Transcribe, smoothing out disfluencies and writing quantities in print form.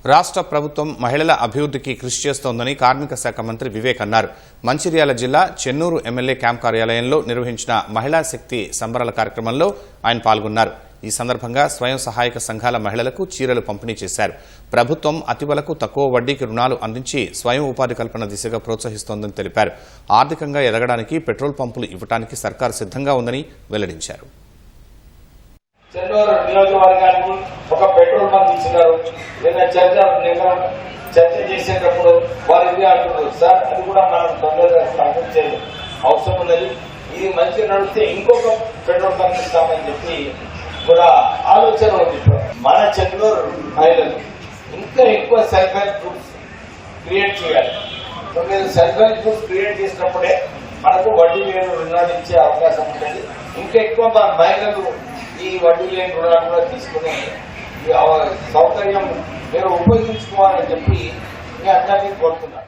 రాష్ట్ర ప్రభుత్వం మహిళల అభివృద్ధికి కృషి చేస్తోందని కార్మిక శాఖ మంత్రి వివేక్ అన్నారు. మంచిర్యాల జిల్లా చెన్నూరు ఎమ్మెల్యే క్యాంప్ కార్యాలయంలో నిర్వహించిన మహిళా శక్తి సంబరాల కార్యక్రమంలో ఆయన పాల్గొన్నారు. ఈ సందర్భంగా స్వయం సహాయక సంఘాల మహిళలకు చీరలు పంపిణీ చేశారు. ప్రభుత్వం అతివలకు తక్కువ వడ్డీకి రుణాలు అందించి స్వయం ఉపాధి కల్పన దిశగా ప్రోత్సహిస్తోందని తెలిపారు. ఆర్థికంగా ఎదగడానికి పెట్రోల్ పంపులు ఇవ్వడానికి సర్కారు సిద్ధంగా ఉందని వెల్లడించారు. చెన్నూరు నియోజకవర్గానికి ఒక పెట్రోల్ బంక్ ఇచ్చినారు. నిన్న చర్చ చేసేటప్పుడు వారు ఇది అంటున్నారు, సార్ అది కూడా మనం తొందరగా స్థాపించే అవసరం ఉన్నది. ఇది మంచిగా నడిస్తే ఇంకొక పెట్రోల్ బంక్ ఇస్తామని చెప్పి కూడా ఆలోచన ఉంది. మన చెన్నూరు మహిళలు ఇంకా ఎక్కువ సెల్ఫ్ హెల్ప్ గ్రూప్స్ క్రియేట్ చేయాలి. సెల్ఫ్ హెల్ప్ గ్రూప్స్ క్రియేట్ చేసినప్పుడే మనకు వడ్డీ లేని రుణాలు ఇచ్చే అవకాశం ఉంటుంది. ఇంకా ఎక్కువ మన మహిళలు ఈ వడ్డీ లేని రుణాలు కూడా తీసుకుని సౌకర్యం మీరు ఉపయోగించుకోవాలని చెప్పి మీ అందరినీ కోరుతున్నాను.